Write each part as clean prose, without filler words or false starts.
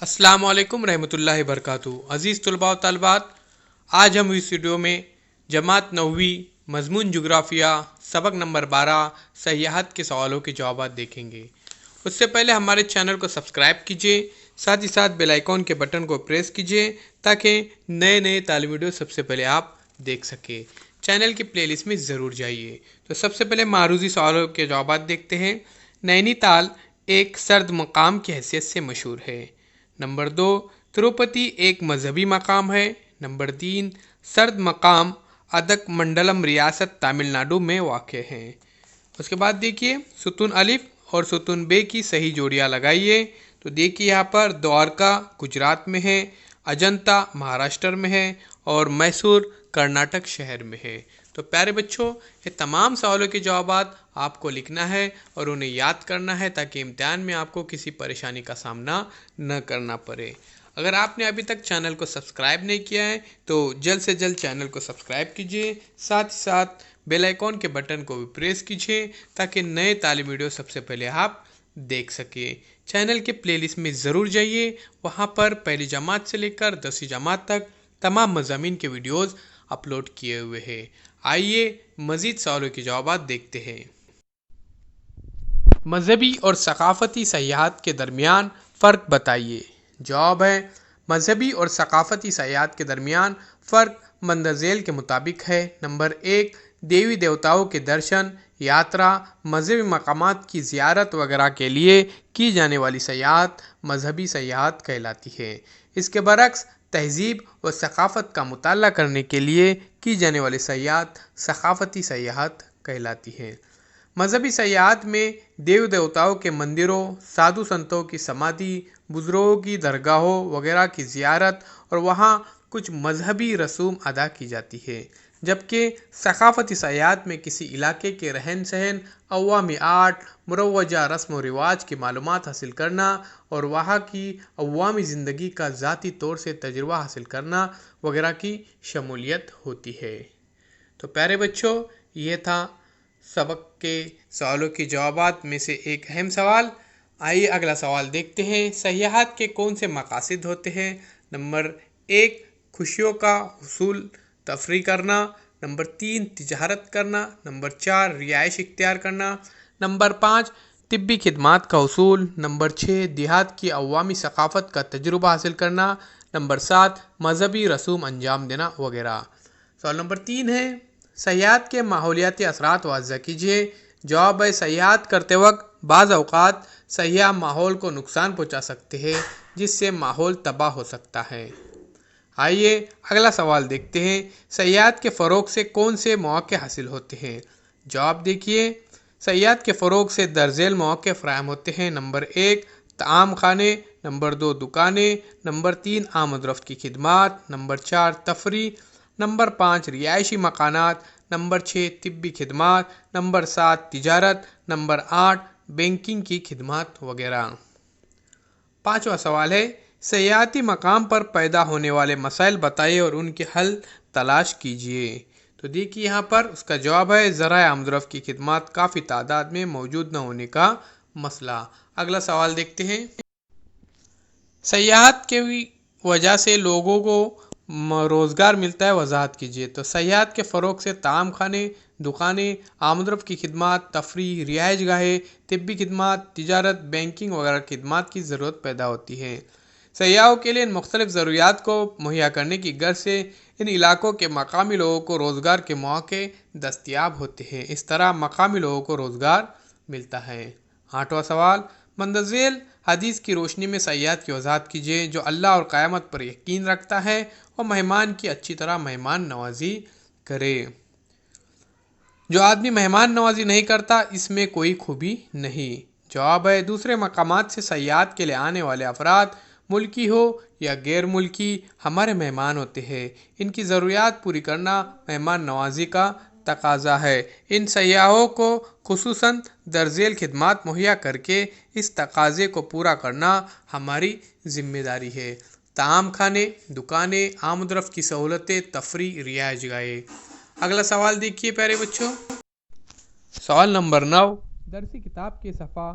अस्सलाम वालेकुम रहमतुल्लाहि वबरकातुहू। अज़ीज़ तलबा व तालिबात, आज हम इस वीडियो में जमात नौवीं मज़मून जुग्राफ़िया सबक नंबर 12 सयाहत के सवालों के जवाब देखेंगे। उससे पहले हमारे चैनल को सब्सक्राइब कीजिए, साथ ही साथ बेल आइकॉन के बटन को प्रेस कीजिए ताकि नए नए तालीम वीडियो सबसे पहले आप देख सकें। चैनल की प्लेलिस्ट में ज़रूर जाइए। तो सबसे पहले मारूज़ी सवालों के जवाब देखते हैं। नैनीताल एक सर्द मकाम की हैसियत से मशहूर है। नंबर 2, तिरुपति एक मजहबी मकाम है। नंबर 3, सर्द मकाम अदक मंडलम रियासत तमिलनाडु में वाक़ है। उसके बाद देखिए सुतून अलिफ और सुतून बे की सही जोड़ियाँ लगाइए। तो देखिए यहाँ पर द्वारका गुजरात में है, अजंता महाराष्ट्र में है और मैसूर कर्नाटक शहर में है। तो प्यारे बच्चों, ये तमाम सवालों के जवाब आपको लिखना है और उन्हें याद करना है ताकि इम्तिहान में आपको किसी परेशानी का सामना न करना पड़े। अगर आपने अभी तक चैनल को सब्सक्राइब नहीं किया है तो जल्द से जल्द चैनल को सब्सक्राइब कीजिए, साथ ही साथ बेल आइकॉन के बटन को भी प्रेस कीजिए ताकि नए तालीम वीडियो सबसे पहले आप देख सके। चैनल के प्लेलिस्ट में ज़रूर जाइए, वहाँ पर पहली जमात से लेकर 10वीं जमात तक तमाम मज़ामीन के वीडियोज़ अपलोड किए हुए हैं। आइए मज़ीद सवालों के जवाब देखते हैं। मजहबी और सकाफ़ती सयाहत के दरमियान फ़र्क बताइए। जवाब है, मजहबी और सकाफ़ती सयाहत के दरमियान फ़र्क मंदरज़ेल के मुताबिक है। नंबर 1, देवी देवताओं के दर्शन, यात्रा, मजहबी मकामात की ज़ियारत वगैरह के लिए की जाने वाली सयाहत मजहबी सयाहत कहलाती है। इसके बरक्स तहज़ीब व सकाफ़त का मुताला करने के लिए की जाने वाली सयाहत सकाफ़ती सयाहत कहलाती है। मजहबी सयाहत में देव देवताओं के मंदिरों, साधु संतों की समाधि, बुज़ुर्गों की दरगाहों वगैरह की ज़ियारत और वहाँ कुछ मजहबी रसूम अदा की जाती है। जबकि सकाफ़ती सयाहत में किसी इलाके के रहन सहन, अवामी आर्ट, मुरवजा रस्म व रिवाज की मालूमात हासिल करना और वहाँ की अवामी ज़िंदगी का ज़ाती तौर से तजुर्बा हासिल करना वगैरह की शमूलियत होती है। तो प्यारे बच्चों, ये था सबक के सवालों के जवाबात में से एक अहम सवाल। आइए अगला सवाल देखते हैं। सयाहत के कौन से मकासद होते हैं? नंबर 1, खुशियों का हुसूल तफरी करना। नंबर 3, तिजारत करना। नंबर 4, रिहाइश इख्तियार करना। नंबर 5, तिब्बी खिदमात का हुसूल। नंबर 6, देहात की अवामी सकाफ़त का तजुर्बा हासिल करना। नंबर 7, मजहबी रसूम अंजाम देना वगैरह। सवाल नंबर 3 है, सयाहत के माहौलियाती असरात वाज़ह कीजिए। जवाब है, सयाहत करते वक्त बाज़ औक़ात सयाह माहौल को नुकसान पहुँचा सकते हैं जिससे माहौल तबाह हो सकता है। आइए अगला सवाल देखते हैं। सयाहत के फ़रोग़ से कौन से मौक़े हासिल होते हैं? जवाब देखिए, सयाहत के फ़रोग़ से दर्जेल मौक़े फ़राहम होते हैं। नंबर 1, ताम खाने। नंबर 2, दुकानें। नंबर 3, आमद रफ्त की खिदमात। नंबर 4, तफरी। नंबर 5, रिहायशी मकानात। नंबर 6, तिब्बी खिदमात। नंबर 7, तिजारत। नंबर 8, बैंकिंग की खिदमात वगैरह। पाँचवा सवाल है, सयाहती मकाम पर पैदा होने वाले मसाइल बताइए और उनके हल तलाश कीजिए। तो देखिए यहाँ पर उसका जवाब है, ज़राए आमद रफ्त की खिदमात काफ़ी तादाद में मौजूद न होने का मसला। अगला सवाल देखते हैं। सयाहत के वजह से लोगों को रोज़गार मिलता है, वजाहत कीजिए। तो सयाहत के फ़रोग़ से ताम खाने, दुकानें, आमद रफ्त की खिदमात, तफरी, रिहाइश गाहें, तिब्बी खिदमात, तिजारत, बैंकिंग वगैरह खिदमात की ज़रूरत पैदा होती है। सयाहों के लिए इन मुख्तलिफ़ ज़रूरियात को मुहैया करने की गर्ज से इन इलाकों के मकामी लोगों को रोज़गार के मौके दस्तयाब होते हैं। इस तरह मकामी लोगों को रोज़गार मिलता है। आठवां सवाल, मंदरज़ेल हदीस की रोशनी में सयाहत की वजाहत कीजिए। जो अल्लाह और क़यामत पर यकीन रखता है और मेहमान की अच्छी तरह मेहमान नवाजी करे। जो आदमी मेहमान नवाजी नहीं करता इसमें कोई खूबी नहीं। जवाब है, दूसरे मकामात से सयाहत के लिए आने वाले अफराद मुल्की हो या गैर मुल्की हमारे मेहमान होते हैं। इनकी ज़रूरियात पूरी करना मेहमान नवाजी का तकाज़ा है। इन सयाहों को खुसूसन दर्जेल खिदमात मुहैया करके इस तकाज़े को पूरा करना हमारी ज़िम्मेदारी है। ताम खाने, दुकानें, आमद रफ्त की सहूलतें, तफरी, रिहाइश गाहें। अगला सवाल देखिए प्यारे बच्चों। सवाल नंबर 9, दरसी किताब के सफ़ा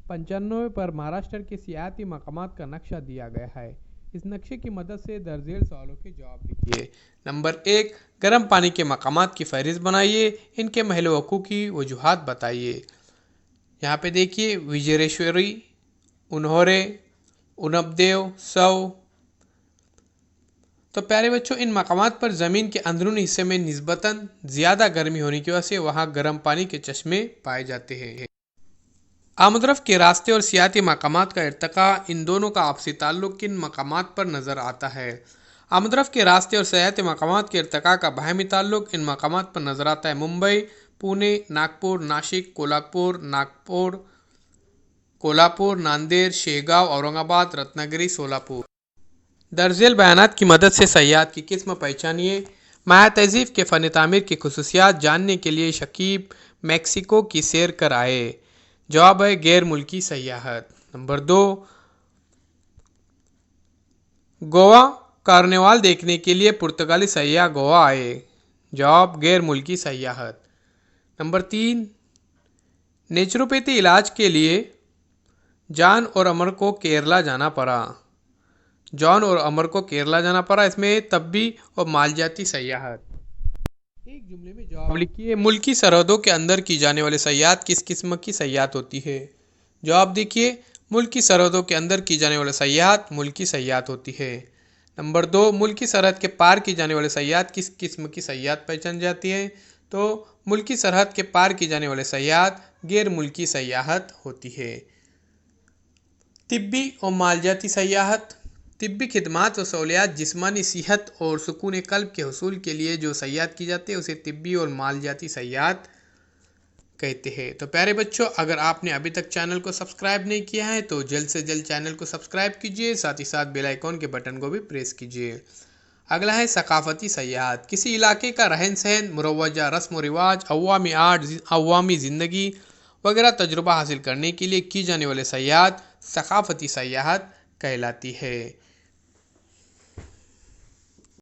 95 پر مہاراشٹر کے سیاحتی مقامات کا نقشہ دیا گیا ہے۔ اس نقشے کی مدد سے درج ذیل سوالوں کے جواب لکھیے۔ نمبر 1، گرم پانی کے مقامات کی فہرست بنائیے، ان کے محل وقوع کی وجوہات بتائیے۔ یہاں پہ دیکھیے وجریشوری، انہورے، انپدیو، سو۔ تو پیارے بچوں، ان مقامات پر زمین کے اندرونی حصے میں نسبتاً زیادہ گرمی ہونے کی وجہ سے وہاں گرم پانی کے چشمے پائے جاتے ہیں۔ آمد و رفت کے راستے اور سیاحتی مقامات کا ارتقاء، ان دونوں کا آپسی تعلق کن مقامات پر نظر آتا ہے؟ آمد و رفت کے راستے اور سیاحتی مقامات کے ارتقاء کا باہمی تعلق ان مقامات پر نظر آتا ہے: ممبئی، پونے، ناگپور، ناسک، کولہاپور، ناندیڑ، شیگاؤں، اورنگ آباد، رتنا گری، سولاپور۔ درج ذیل بیانات کی مدد سے سیاحت کی قسم پہچانیے۔ مایا تہذیب کے فن تعمیر کی خصوصیات جاننے کے لیے شکیب میکسیکو کی سیر کر آئے۔ جواب ہے غیر ملکی سیاحت۔ نمبر 2، گوا کارنیوال دیکھنے کے لیے پرتگالی سیاح گوا آئے۔ جواب غیر ملکی سیاحت۔ نمبر 3، نیچروپیتھی علاج کے لیے جان اور امر کو کیرلا جانا پڑا۔ اس میں طبی اور مالجاتی سیاحت۔ ایک جملے میں جواب لکھیے۔ ملکی سرحدوں کے اندر کی جانے والی سیاحت کس قسم کی سیاحت ہوتی ہے؟ جواب دیکھیے، ملکی سرحدوں کے اندر کی جانے والی سیاحت ملکی سیاحت ہوتی ہے۔ نمبر 2، ملکی سرحد کے پار کی جانے والی سیاحت کس قسم کی سیاحت پہچان جاتی ہے؟ تو ملکی سرحد کے پار کی جانے والی سیاحت غیر ملکی سیاحت ہوتی ہے۔ طبی اور مالجاتی سیاحت۔ طبی خدمات و سہولیات، جسمانی صحت اور سکون قلب کے حصول کے لیے جو سیاحت کی جاتی ہے اسے طبی اور مالجاتی سیاحت کہتے ہیں۔ تو پیارے بچوں، اگر آپ نے ابھی تک چینل کو سبسکرائب نہیں کیا ہے تو جلد سے جلد چینل کو سبسکرائب کیجیے، ساتھ ہی ساتھ بیل آئیکن کے بٹن کو بھی پریس کیجیے۔ اگلا ہے ثقافتی سیاحت۔ کسی علاقے کا رہن سہن، مروجہ رسم و رواج، عوامی آرٹ، عوامی زندگی وغیرہ تجربہ حاصل کرنے کے لیے کی جانے والی سیاحت ثقافتی سیاحت کہلاتی ہے۔